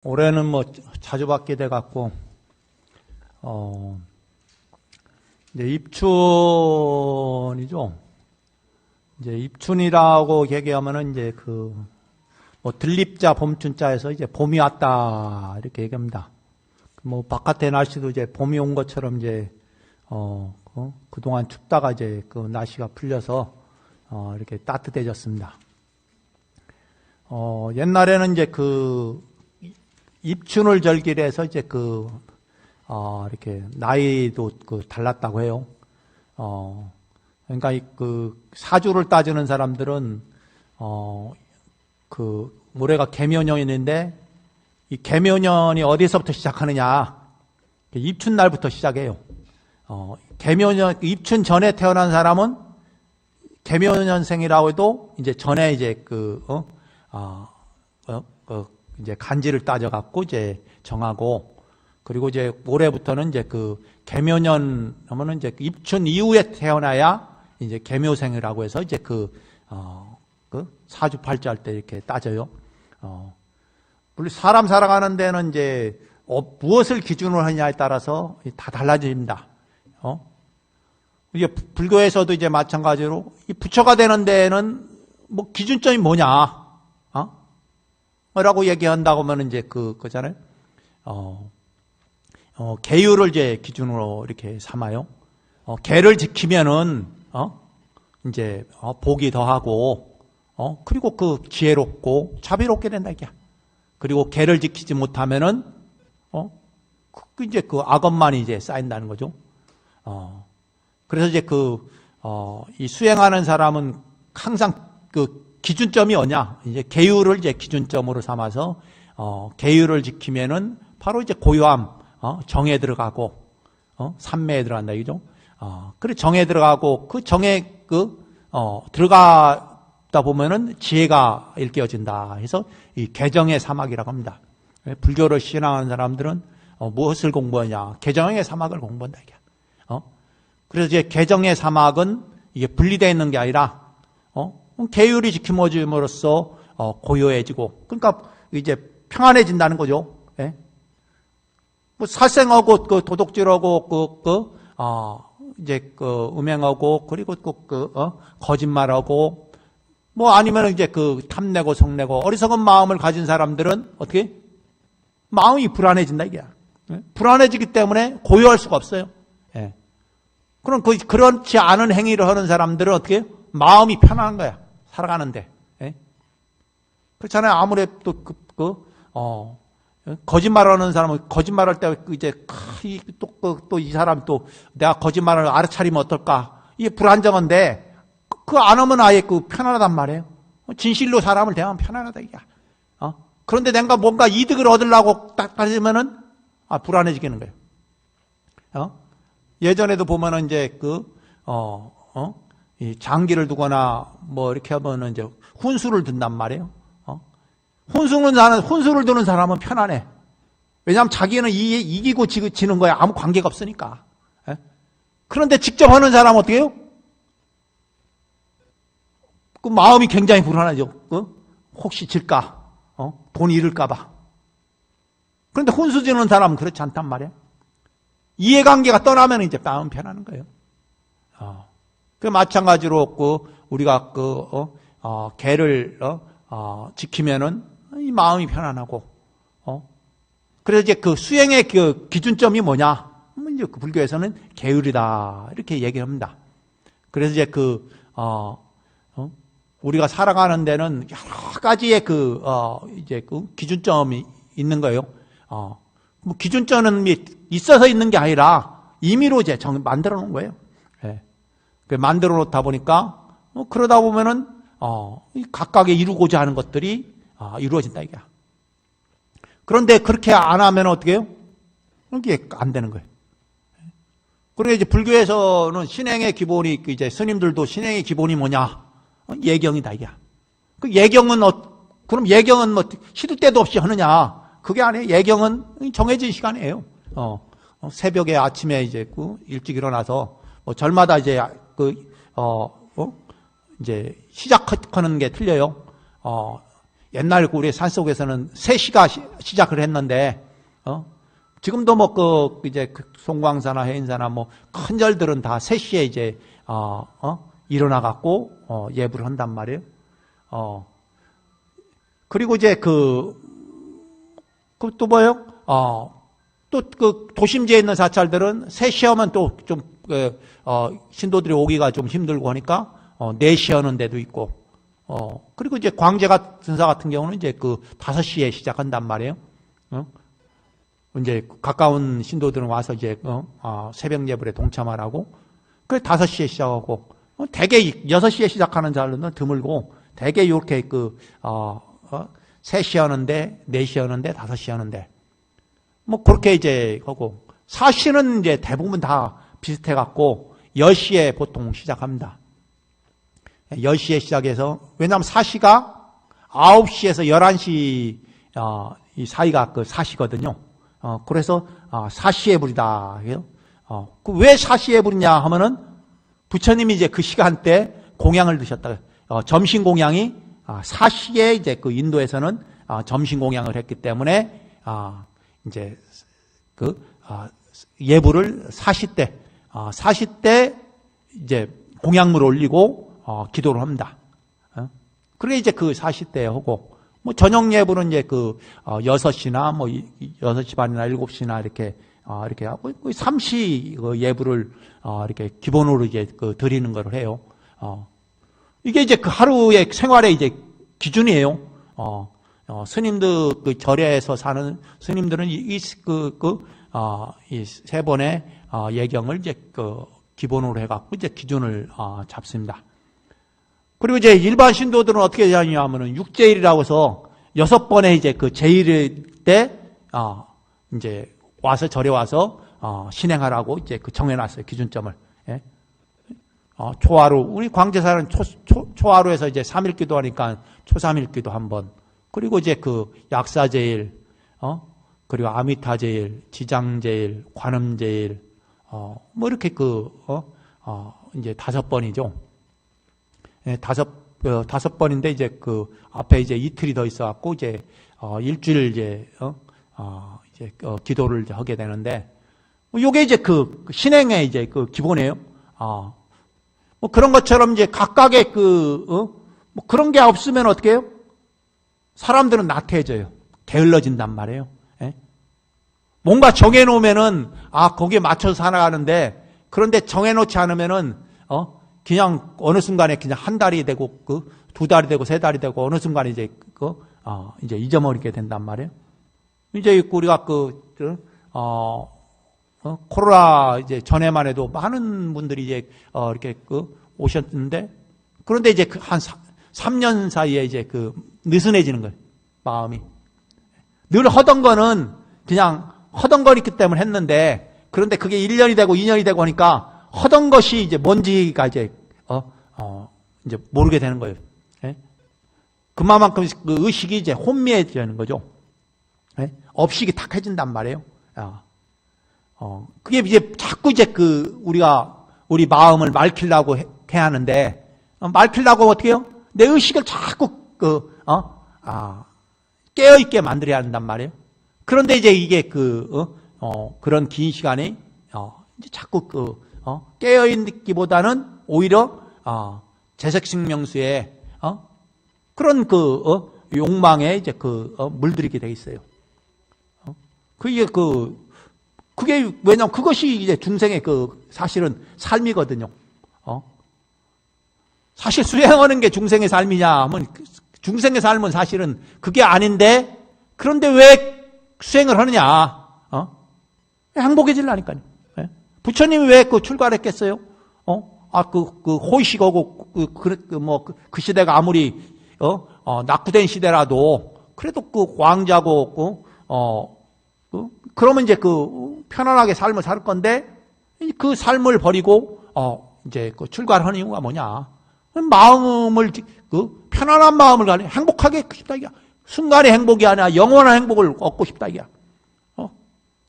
올해는 뭐 자주 받게 돼 갖고 이제 입춘이죠. 이제 입춘이라고 얘기하면은 이제 뭐 들립자 봄춘자에서 이제 봄이 왔다 이렇게 얘기합니다. 뭐 바깥의 날씨도 이제 봄이 온 것처럼 이제 그동안 춥다가 이제 그 날씨가 풀려서 이렇게 따뜻해졌습니다. 옛날에는 이제 입춘을 절기로 해서 이제 이렇게 나이도 달랐다고 해요. 그러니까 사주를 따지는 사람들은 올해가 개묘년인데 이 개묘년이 어디서부터 시작하느냐? 입춘 날부터 시작해요. 개묘년 입춘 전에 태어난 사람은 개묘년생이라고 해도 이제 전에 이제 이제 간지를 따져갖고 이제 정하고, 그리고 이제 올해부터는 이제 개묘년 하면은 이제 입춘 이후에 태어나야 이제 개묘생이라고 해서 이제 사주팔자 할 때 이렇게 따져요. 물론 사람 살아가는 데는 이제 무엇을 기준으로 하냐에 따라서 다 달라집니다. 이게 불교에서도 이제 마찬가지로 이 부처가 되는 데는 뭐 기준점이 뭐냐? 라고 얘기한다고 하면 이제 그잖아요. 계율을 이제 기준으로 이렇게 삼아요. 계를 지키면은, 이제, 복이 더하고, 그리고 지혜롭고, 자비롭게 된다, 이게. 그리고 계를 지키지 못하면은, 이제 악업만이 이제 쌓인다는 거죠. 그래서 이제 이 수행하는 사람은 항상 기준점이 뭐냐? 이제 계율을 이제 기준점으로 삼아서 계율을 지키면은 바로 이제 고요함, 정에 들어가고, 삼매에 들어간다, 이죠? 그래 정에 들어가고 그 정에 들어가다 보면은 지혜가 일깨워진다 해서 이 개정의 사막이라고 합니다. 불교를 신앙하는 사람들은 무엇을 공부하냐? 개정의 사막을 공부한다, 이게. 그래서 이제 개정의 사막은 이게 분리되어 있는 게 아니라 계율이 지킴어짐으로써 고요해지고, 그러니까 이제 평안해진다는 거죠. 예? 뭐 살생하고 도둑질하고 이제 음행하고, 그리고 거짓말하고, 뭐 아니면 이제 탐내고 성내고 어리석은 마음을 가진 사람들은 어떻게 마음이 불안해진다, 이게. 예? 불안해지기 때문에 고요할 수가 없어요. 예. 그럼 그렇지 않은 행위를 하는 사람들은 어떻게 마음이 편안한 거야. 살아가는데. 예? 그렇잖아요. 아무래도 거짓말하는 사람은 거짓말할 때 이제 또 이 사람 또 내가 거짓말을 알아차리면 어떨까? 이게 불안정한데 안 하면 아예 편안하단 말이에요. 진실로 사람을 대하면 편안하다, 이게. 그런데 내가 뭔가 이득을 얻으려고 딱 따지면은 불안해지겠는 거예요. 예전에도 보면은 이제 이 장기를 두거나 뭐 이렇게 하면은 이제 훈수를 든단 말이에요. 훈수를 두는 사람은 편안해. 왜냐하면 자기는 이기고 지는 거에 아무 관계가 없으니까. 예? 그런데 직접 하는 사람은 어떻게 해요? 마음이 굉장히 불안하죠. 혹시 질까? 돈 잃을까봐. 그런데 훈수 주는 사람은 그렇지 않단 말이에요. 이해관계가 떠나면 이제 마음 편하는 거예요. 마찬가지로 우리가 계를 지키면은 이 마음이 편안하고, 그래서 이제 수행의 기준점이 뭐냐? 이제 불교에서는 계율이다 이렇게 얘기합니다. 그래서 이제 우리가 살아가는 데는 여러 가지의 이제 기준점이 있는 거예요. 뭐 기준점은 있어서 있는 게 아니라 임의로 이제 만들어 놓은 거예요. 예. 만들어 놓다 보니까 그러다 보면은 각각의 이루고자 하는 것들이 이루어진다, 이게. 그런데 그렇게 안 하면 어떻게 해요? 이게 안 되는 거예요. 그래서 이제 불교에서는 신행의 기본이 이제 스님들도 신행의 기본이 뭐냐? 예경이다, 이게. 예경은 그럼 예경은 뭐 시도 때도 없이 하느냐? 그게 아니에요. 예경은 정해진 시간이에요. 새벽에 아침에 이제 일찍 일어나서 뭐 절마다 이제 이제 시작하는 게 틀려요. 옛날 우리 산속에서는 3시가 시작을 했는데, 지금도 뭐 이제 송광사나 해인사나 뭐 큰 절들은 다 3시에 이제, 일어나갖고, 예불을 한단 말이에요. 그리고 이제 또 뭐예요? 또 도심지에 있는 사찰들은 3시에 하면 또 좀, 신도들이 오기가 좀 힘들고 하니까, 4시에 하는 데도 있고, 그리고 이제 광제가선사 같은 경우는 이제 5시에 시작한단 말이에요. 이제 가까운 신도들은 와서 이제, 새벽 예불에 동참하라고. 그래 5시에 시작하고, 대개 6시에 시작하는 자들은 드물고, 대개 이렇게 3시 하는데, 4시 하는데, 5시 하는데, 뭐 그렇게 이제 하고, 4시는 이제 대부분 다 비슷해갖고, 10시에 보통 시작합니다. 10시에 시작해서, 왜냐하면 4시가 9시에서 11시, 이 사이가 4시거든요. 그래서 4시에 불이다. 왜 4시에 불이냐 하면은, 부처님이 이제 그 시간대 공양을 드셨다. 점심 공양이 4시에 이제 인도에서는 점심 공양을 했기 때문에, 이제 예불을 4시 때 이제 공양물 올리고, 기도를 합니다. 그래 이제 4시 때 하고, 뭐 저녁 예불은 이제 6시나 뭐 6시 반이나 7시나 이렇게 하고, 3시 예불을 이렇게 기본으로 이제 드리는 걸 해요. 이게 이제 하루의 생활의 이제 기준이에요. 스님들 절에서 사는 스님들은 이 3번의 예경을 이제 기본으로 해갖고 이제 기준을 잡습니다. 그리고 이제 일반 신도들은 어떻게 하냐면은 6제일이라고 해서 6번의 이제 제일 때, 이제 와서 절에 와서, 신행하라고 이제 정해놨어요. 기준점을. 예? 초하루. 우리 광제사는 초하루에서 이제 3일 기도하니까 초3일 기도 한 번. 그리고 이제 약사제일, 그리고 아미타제일, 지장제일, 관음제일, 뭐 이렇게 이제 5번이죠. 예, 5번인데 이제 앞에 이제 이틀이 더 있어갖고 이제, 일주일 이제, 기도를 이제 하게 되는데, 요게 이제 신행의 이제 기본이에요. 뭐 그런 것처럼 이제 각각의 뭐 그런 게 없으면 어떻게 해요? 사람들은 나태해져요. 게을러진단 말이에요. 예? 뭔가 정해놓으면은, 거기에 맞춰서 살아가는데, 그런데 정해놓지 않으면은, 그냥 어느 순간에 그냥 한 달이 되고, 2달이 되고, 3달이 되고, 어느 순간에 이제, 이제 잊어버리게 된단 말이에요. 이제 우리가 코로나 이제 전에만 해도 많은 분들이 이제, 이렇게 오셨는데, 그런데 이제 한 3년 사이에 이제 느슨해지는 거예요. 마음이. 늘 하던 거는 그냥 하던 거였기 때문에 했는데, 그런데 그게 1년이 되고 2년이 되고 하니까 하던 것이 이제 뭔지가 이제, 이제 모르게 되는 거예요. 예? 그만큼 의식이 이제 혼미해지는 거죠. 예? 업식이 탁해진단 말이에요. 그게 이제 자꾸 이제 우리 마음을 맑히려고 해야 하는데, 맑히려고 어떻게 해요? 내 의식을 자꾸, 깨어있게 만들어야 한단 말이에요. 그런데 이제 이게 그런 긴 시간에, 이제 자꾸 깨어있기보다는 오히려, 재색식명수에, 그런 욕망에 이제 물들이게 돼 있어요. 그게 왜냐면 그것이 이제 중생의 사실은 삶이거든요. 사실 수행하는 게 중생의 삶이냐 하면 중생의 삶은 사실은 그게 아닌데 그런데 왜 수행을 하느냐? 행복해지려니까요. 부처님이 왜 출가했겠어요? 호의식하고 그 시대가 아무리 낙후된 시대라도 그래도 왕자고 그러면 이제 편안하게 삶을 살 건데 그 삶을 버리고 이제 출가를 하는 이유가 뭐냐? 마음을 편안한 마음을 가려 행복하게 싶다 이게 순간의 행복이 아니라 영원한 행복을 얻고 싶다 이게.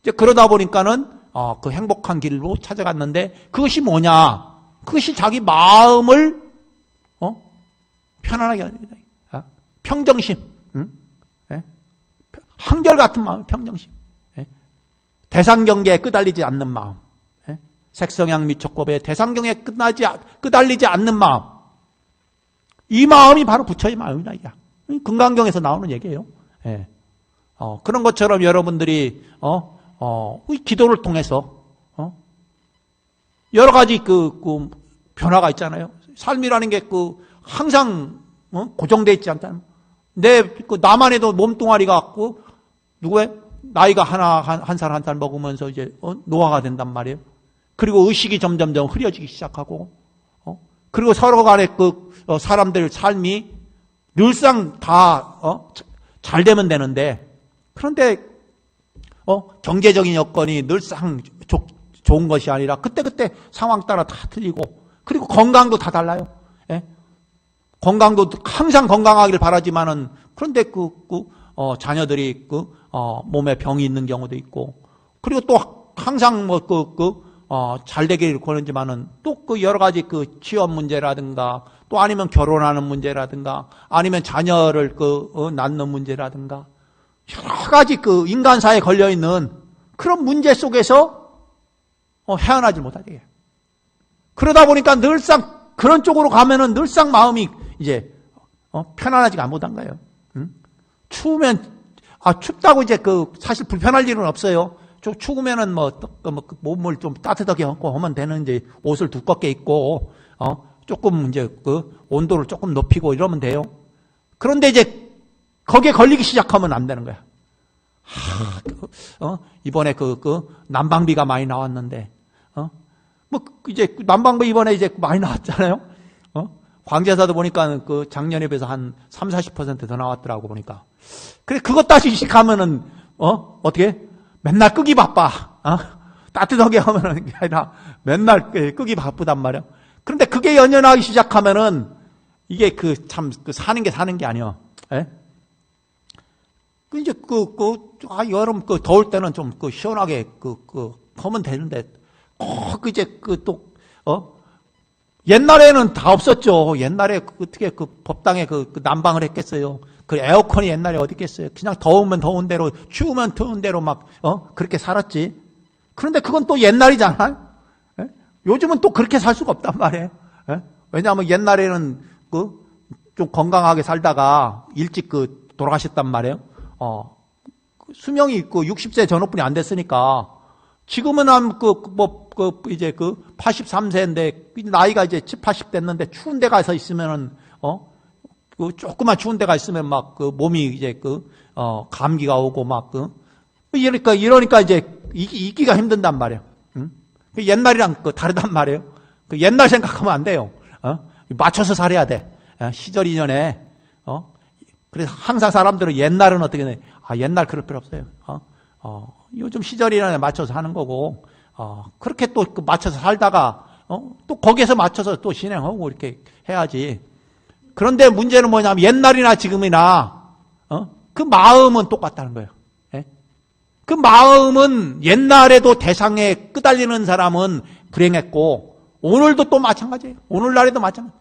이제 그러다 보니까는 그 행복한 길로 찾아갔는데 그것이 뭐냐? 그것이 자기 마음을 편안하게 하는 거다. 평정심. 한결같은 마음, 평정심. 예? 대상경계에 끄달리지 않는 마음. 예? 색성향 미촉법에 대상경계에 끄달리지 않는 마음. 이 마음이 바로 부처의 마음이다. 이게. 금강경에서 나오는 얘기예요. 예. 그런 것처럼 여러분들이 기도를 통해서 여러 가지 그 변화가 있잖아요. 삶이라는 게 항상 고정되어 있지 않다는. 나만 해도 몸뚱아리가 누구의 나이가 한 살 한 살 먹으면서 이제 노화가 된단 말이에요. 그리고 의식이 점점점 흐려지기 시작하고, 그리고 서로 간에 사람들 삶이 늘상 다 잘 되면 되는데, 그런데 경제적인 여건이 늘상 좋은 것이 아니라 그때그때 상황 따라 다 틀리고, 그리고 건강도 다 달라요. 예? 건강도 항상 건강하길 바라지만은, 그런데 자녀들이 몸에 병이 있는 경우도 있고, 그리고 또 항상 잘 되기를 권하지만은 또 여러 가지 취업 문제라든가, 또 아니면 결혼하는 문제라든가, 아니면 자녀를 낳는 문제라든가, 여러 가지 인간사에 걸려있는 그런 문제 속에서 헤어나지 못하게. 그러다 보니까 늘상 그런 쪽으로 가면은 늘상 마음이 이제 편안하지가 못한 거예요. 응? 추우면 춥다고 이제 사실 불편할 일은 없어요. 좀 추우면은 몸을 좀 따뜻하게 하고 하면 되는지 옷을 두껍게 입고 조금 이제 온도를 조금 높이고 이러면 돼요. 그런데 이제 거기에 걸리기 시작하면 안 되는 거야. 이번에 난방비가 많이 나왔는데, 이제 난방비 이번에 이제 많이 나왔잖아요. 광제사도 보니까 작년에 비해서 한 30-40% 더 나왔더라고 보니까. 그래 그것 따지기 시작하면은 어떻게 맨날 끄기 바빠. 따뜻하게 하면은 게 아니라 맨날 끄기 바쁘단 말이야. 그런데 그게 연연하기 시작하면은 이게 사는 게 아니야. 예? 이제 여름 더울 때는 좀 시원하게 하면 되는데 이제 옛날에는 다 없었죠. 옛날에 어떻게 법당에 난방을 했겠어요. 에어컨이 옛날에 어디 있겠어요. 그냥 더우면 더운 대로, 추우면 추운 대로 그렇게 살았지. 그런데 그건 또 옛날이잖아요. 예? 요즘은 또 그렇게 살 수가 없단 말이에요. 예? 왜냐하면 옛날에는 좀 건강하게 살다가 일찍 돌아가셨단 말이에요. 수명이 60세 전후뿐이 안 됐으니까, 지금은 이제 83세인데, 나이가 이제 80 됐는데, 추운 데 가서 있으면은, 조그만 추운 데가 있으면 몸이 이제 감기가 오고 이러니까 이제 있기가 힘든단 말이에요. 응? 옛날이랑 다르단 말이에요. 옛날 생각하면 안 돼요. 맞춰서 살아야 돼. 시절 이전에, 그래서 항상 사람들은 옛날은 어떻게 돼? 옛날 그럴 필요 없어요. 요즘 시절 이전에 맞춰서 하는 거고, 그렇게 또 맞춰서 살다가, 또 거기에서 맞춰서 또 진행하고 이렇게 해야지. 그런데 문제는 뭐냐면 옛날이나 지금이나 그 마음은 똑같다는 거예요. 예? 그 마음은 옛날에도 대상에 끄달리는 사람은 불행했고 오늘도 또 마찬가지예요. 오늘날에도 마찬가지.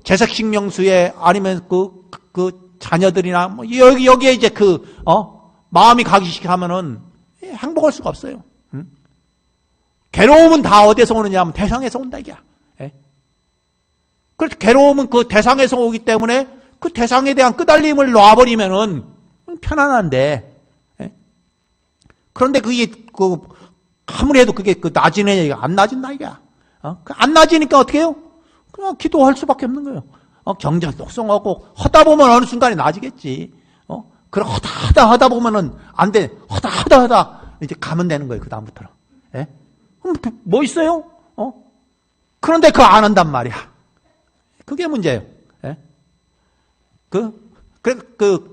재석식명수에 아니면 자녀들이나 여기에 이제 마음이 가기 시작하면은 행복할 수가 없어요. 응? 괴로움은 다 어디서 오느냐 하면 대상에서 온다 이게야. 그래서 괴로움은 대상에서 오기 때문에 그 대상에 대한 끄달림을 놔버리면은 편안한데, 그런데 그게 아무리 해도 그게 나지는 얘기가 안 나진다 이거야. 안 나지니까 어떻게 해요? 그냥 기도할 수밖에 없는 거예요. 경전 독성하고 하다 보면 어느 순간에 나아지겠지. 그럼 하다 보면은 안 돼. 하다 이제 가면 되는 거예요. 그 다음부터는. 예? 뭐 있어요? 그런데 그거 안 한단 말이야. 그게 문제예요. 예?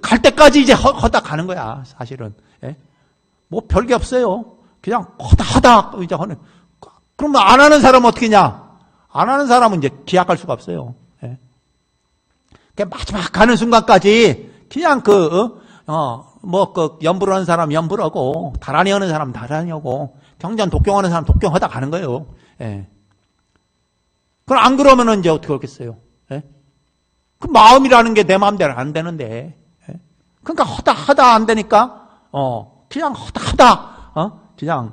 갈 때까지 이제 하다 가는 거야, 사실은. 예? 뭐 별게 없어요. 그냥 하다 이제 하는. 그러면 안 하는 사람은 어떻게 냐? 안 하는 사람은 이제 기약할 수가 없어요. 예? 마지막 가는 순간까지 그냥 연불 하는 사람 연불하고, 다란이 하는 사람 다란이 하고, 경전 독경하는 사람 독경하다 가는 거예요. 예. 그럼 안 그러면은 이제 어떻게 하겠어요? 예? 그 마음이라는 게 내 마음대로 안 되는데, 예? 그러니까 하다 안 되니까, 그냥 하다, 그냥,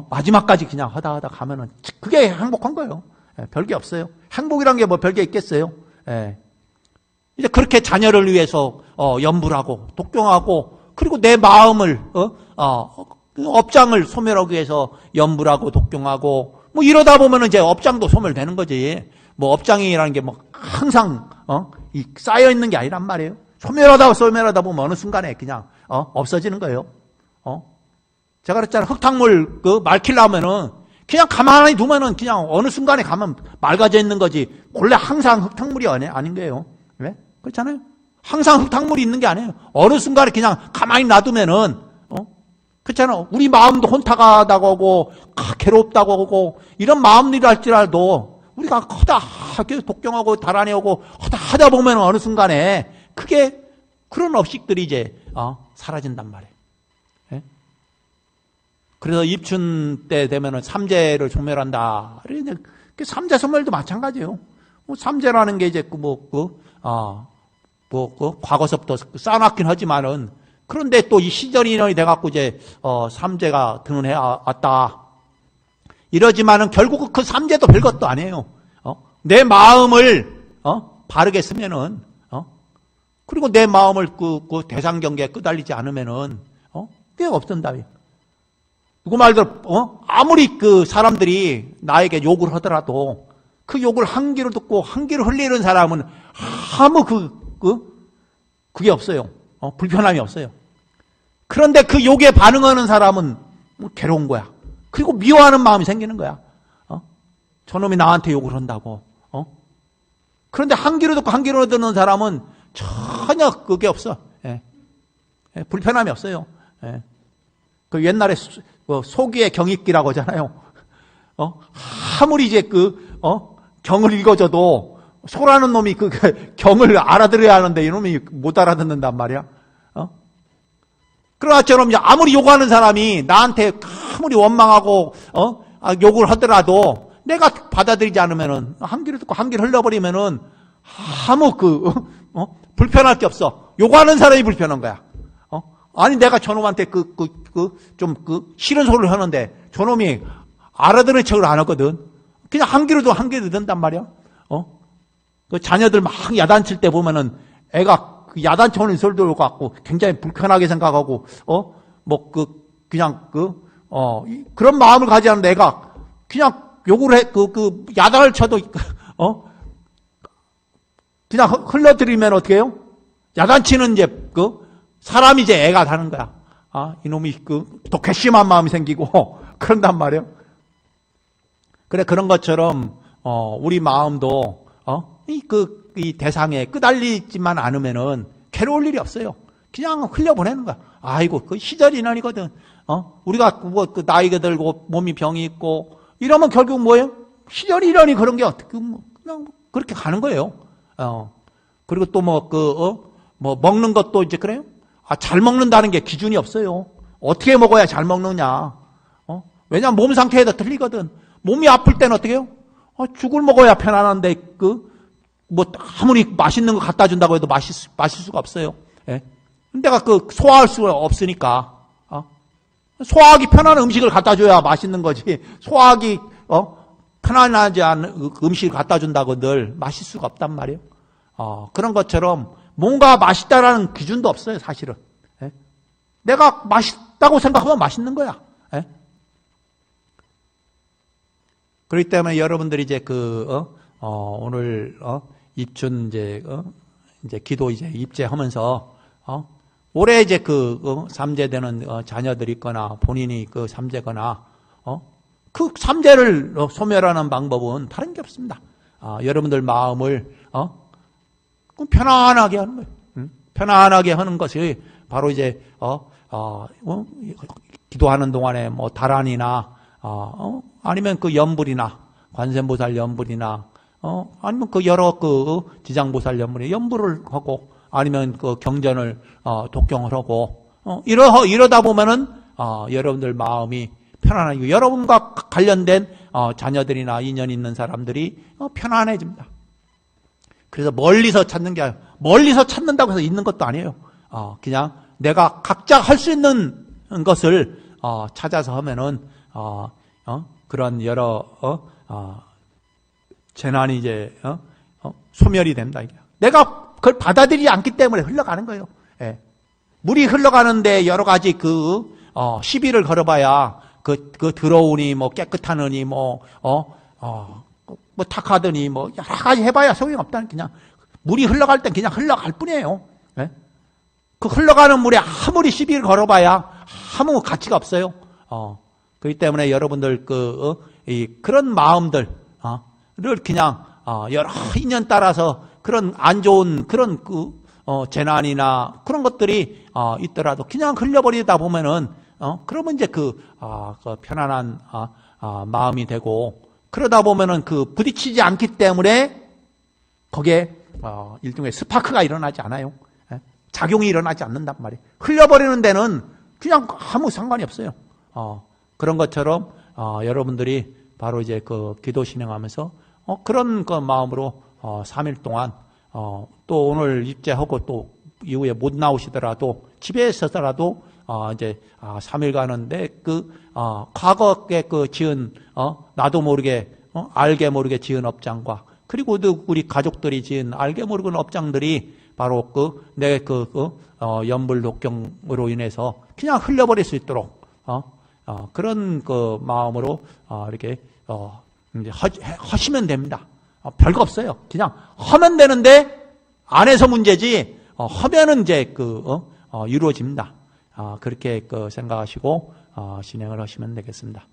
마지막까지 그냥 하다 가면은, 그게 행복한 거예요. 예, 별게 없어요. 행복이란 게 뭐 별게 있겠어요. 예. 이제 그렇게 자녀를 위해서, 염불하고, 독경하고, 그리고 내 마음을, 업장을 소멸하기 위해서 염불하고, 독경하고, 뭐 이러다 보면은 이제 업장도 소멸되는 거지. 뭐 업장이라는 게 뭐 항상, 쌓여 있는 게 아니란 말이에요. 소멸하다 보면 어느 순간에 그냥, 없어지는 거예요. 제가 그랬잖아요. 흙탕물, 맑히려면은, 그냥 가만히 두면은 그냥 어느 순간에 가면 맑아져 있는 거지. 원래 항상 흙탕물이 아닌 거예요. 왜? 그렇잖아요. 항상 흙탕물이 있는 게 아니에요. 어느 순간에 그냥 가만히 놔두면은, 그렇잖아요. 우리 마음도 혼탁하다고 하고, 괴롭다고 하고, 이런 마음이라 할지라도, 우리가 독경하고 달아내고, 하다 보면 어느 순간에, 그게, 그런 업식들이 이제, 사라진단 말이에요. 예? 그래서 입춘 때 되면은 삼재를 소멸한다. 삼재 소멸도 마찬가지예요. 삼재라는 게 이제 과거서부터 쌓아놨긴 하지만은, 그런데 또 이 시절이 인연이 돼갖고 이제, 삼재가 드러내 왔다. 이러지만은 결국 그 삼재도 별것도 아니에요. 내 마음을, 바르게 쓰면은, 그리고 내 마음을 그 대상 경계에 끄달리지 않으면은, 꽤 없던다. 누구 말대로, 아무리 그 사람들이 나에게 욕을 하더라도, 그 욕을 한 귀로 듣고 한 귀로 흘리는 사람은 아무 그게 없어요. 불편함이 없어요. 그런데 그 욕에 반응하는 사람은 괴로운 거야. 그리고 미워하는 마음이 생기는 거야. 저놈이 나한테 욕을 한다고. 그런데 한 귀로 듣고 한 귀로 듣는 사람은 전혀 그게 없어. 예. 예, 불편함이 없어요. 예. 그 옛날에 소기의 경익기라고 하잖아요. 아무리 이제 경을 읽어줘도 소라는 놈이 그 경을 알아들어야 하는데 이놈이 못 알아듣는단 말이야. 그러나 저럼 아무리 욕하는 사람이 나한테 아무리 원망하고 욕을 하더라도 내가 받아들이지 않으면은 한 귀를 듣고 한 귀를 흘려버리면은 아무 불편할 게 없어. 욕하는 사람이 불편한 거야. 아니 내가 저놈한테 좀 싫은 소리를 하는데 저놈이 알아듣는 척을 안 하거든. 그냥 한 귀로 한 귀로 듣는단 말이야. 그 자녀들 막 야단칠 때 보면은 애가 그 야단쳐오는 소리 들어갖고 굉장히 불편하게 생각하고, 그런 마음을 가지 않은 애가 그냥 욕을 해, 야단을 쳐도, 그냥 흘러들이면 어떻게 해요? 야단치는 이제, 사람이 이제 애가 다는 거야. 이놈이 또 괘씸한 마음이 생기고, 그런단 말이에요. 그래, 그런 것처럼, 우리 마음도, 이 대상에 끄달리지만 않으면은 괴로울 일이 없어요. 그냥 흘려보내는 거야. 아이고, 그 시절 인연이거든. 우리가 그 나이가 들고 몸이 병이 있고 이러면 결국 뭐예요? 시절 인연이 그런 게 어떻게 그냥 그렇게 가는 거예요. 그리고 또 먹는 것도 이제 그래요? 잘 먹는다는 게 기준이 없어요. 어떻게 먹어야 잘 먹느냐? 왜냐면 몸 상태에 다 틀리거든. 몸이 아플 때는 어떻게 해요? 죽을 먹어야 편안한데 아무리 맛있는 거 갖다 준다고 해도 마실 수가 없어요. 예. 내가 소화할 수가 없으니까, 소화하기 편한 음식을 갖다 줘야 맛있는 거지, 소화하기, 편안하지 않은 음식을 갖다 준다고 늘 마실 수가 없단 말이에요. 그런 것처럼 뭔가 맛있다라는 기준도 없어요, 사실은. 예. 내가 맛있다고 생각하면 맛있는 거야. 예. 그렇기 때문에 여러분들이 이제 오늘, 입춘 이제 기도 이제 입제하면서, 올해 이제 삼재되는 자녀들이 있거나 본인이 삼재거나, 그 삼재를 소멸하는 방법은 다른 게 없습니다. 여러분들 마음을, 편안하게 하는 거예요. 편안하게 하는 것이 바로 이제, 기도하는 동안에 달안이나, 아니면 염불이나, 관세음보살 염불이나, 아니면 여러 지장보살 염불을 하고, 아니면 경전을, 독경을 하고, 이러다 보면은, 여러분들 마음이 편안하고, 여러분과 관련된, 자녀들이나 인연 있는 사람들이, 편안해집니다. 그래서 멀리서 찾는 게 아니라, 멀리서 찾는다고 해서 있는 것도 아니에요. 그냥 내가 각자 할 수 있는 것을 찾아서 하면은 그런 여러 재난이 이제 소멸이 된다. 내가 그걸 받아들이지 않기 때문에 흘러가는 거예요. 예. 물이 흘러가는데 여러 가지 시비를 걸어봐야 그 더러우니 뭐 깨끗하느니 뭐 탁하더니 여러 가지 해봐야 소용없다는, 그냥 물이 흘러갈 땐 그냥 흘러갈 뿐이에요. 예? 그 흘러가는 물에 아무리 시비를 걸어봐야 아무 가치가 없어요. 그렇기 때문에 여러분들 그런 마음들을 그냥 여러 인연 따라서 그런 안 좋은 그런 재난이나 그런 것들이 있더라도 그냥 흘려버리다 보면은 그러면 이제 그 편안한 마음이 되고, 그러다 보면은 부딪히지 않기 때문에 거기에 일종의 스파크가 일어나지 않아요. 예? 작용이 일어나지 않는단 말이에요. 흘려버리는 데는 그냥 아무 상관이 없어요. 그런 것처럼 여러분들이 바로 이제 기도 진행하면서 그런 마음으로 3일 동안 또 오늘 입제하고 또 이후에 못 나오시더라도 집에 있어서라도 이제 3일간인데 과거에 지은 나도 모르게 알게 모르게 지은 업장과, 그리고 우리 가족들이 지은 알게 모르는 업장들이 바로 내 연불 독경으로 인해서 그냥 흘려버릴 수 있도록 그런 마음으로 이렇게 이제 하시면 됩니다. 별거 없어요. 그냥 하면 되는데 안에서 문제지 하면은 이제 이루어집니다. 그렇게 생각하시고 진행을 하시면 되겠습니다.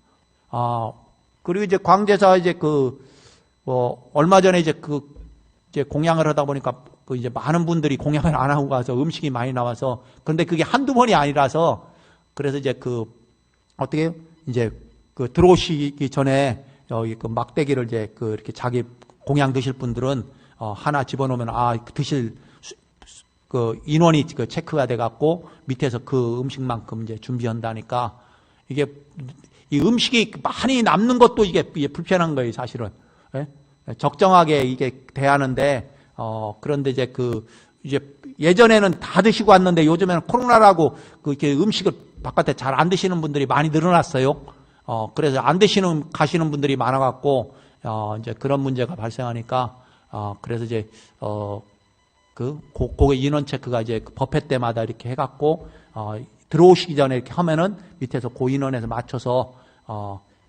그리고 이제 광제사 이제 얼마 전에 이제 이제 공양을 하다 보니까 이제 많은 분들이 공양을 안 하고 가서 음식이 많이 나와서, 그런데 그게 한두 번이 아니라서, 그래서 이제 어떻게 해요? 이제 들어오시기 전에 여기 막대기를 이제 이렇게 자기 공양 드실 분들은 하나 집어넣으면 드실 인원이 체크가 돼 갖고 밑에서 그 음식만큼 이제 준비한다니까, 이게 이 음식이 많이 남는 것도 이게 불편한 거예요, 사실은. 예? 적정하게 이게 대하는데 그런데 이제 이제 예전에는 다 드시고 왔는데 요즘에는 코로나라고 이렇게 음식을 바깥에 잘 안 드시는 분들이 많이 늘어났어요. 그래서 안 드시는 가시는 분들이 많아 갖고 이제 그런 문제가 발생하니까 그래서 이제 그게 인원 체크가 이제 버페 때마다 이렇게 해갖고 들어오시기 전에 이렇게 하면은 밑에서 그 인원에서 맞춰서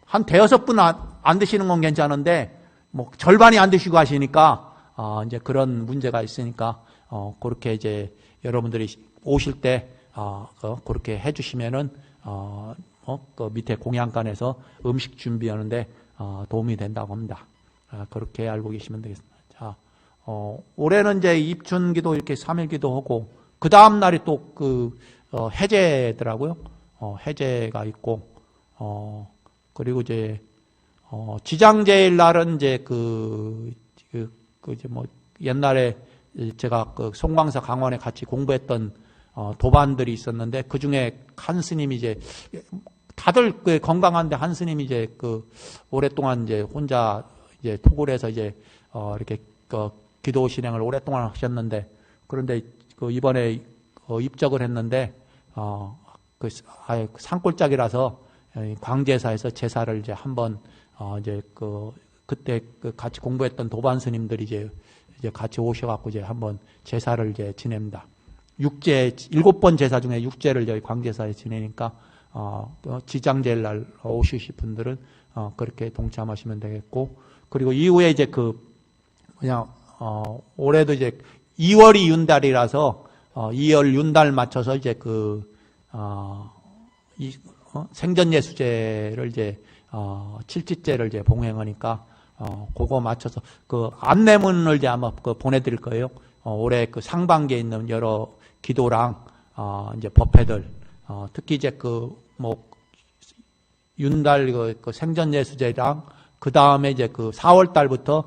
한 대여섯 분 안 드시는 건 괜찮은데 뭐 절반이 안 드시고 하시니까 이제 그런 문제가 있으니까 그렇게 이제 여러분들이 오실 때 그렇게 해주시면은 그 밑에 공양관에서 음식 준비하는데 도움이 된다고 합니다. 그렇게 알고 계시면 되겠습니다. 자, 올해는 이제 입춘기도 이렇게 3일 기도하고 그 다음 날이 또 해제더라고요. 해제가 있고 그리고 이제 지장제일 날은 이제 이제 뭐 옛날에 제가 송광사 강원에 같이 공부했던 도반들이 있었는데 그 중에 한 스님이 이제 다들 건강한데 한 스님이 이제 오랫동안 이제 혼자 이제 토굴 해서 이제 이렇게 기도 진행을 오랫동안 하셨는데, 그런데 이번에 입적을 했는데 산골짜기라서 광제사에서 제사를 이제 한번 이제 그때 같이 공부했던 도반 스님들이 이제 같이 오셔갖고 이제 한번 제사를 이제 지냅니다. 7번 제사 중에 6제를 저희 광제사에 지내니까 지장제일 날 오시실 분들은 그렇게 동참하시면 되겠고, 그리고 이후에 이제 올해도 이제 2월이 윤달이라서 2월 윤달 맞춰서 이제 생전예수제를 이제 칠지제를 이제 봉행하니까 그거 맞춰서 안내문을 이제 아마 보내드릴 거예요. 올해 상반기에 있는 여러 기도랑 이제 법회들, 특히 이제 윤달 생전예수제랑 그 다음에 이제 4월 달부터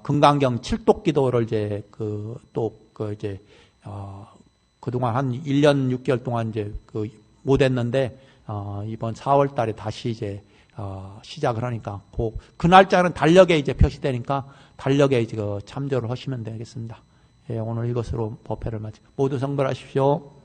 금강경 칠독 기도를 이제 이제 그동안 한 1년 6개월 동안 이제 못 했는데 이번 4월 달에 다시 이제 시작을 하니까 그 날짜는 달력에 이제 표시되니까 달력에 이제 참조를 하시면 되겠습니다. 예, 오늘 이것으로 법회를 마치고 모두 성불하십시오.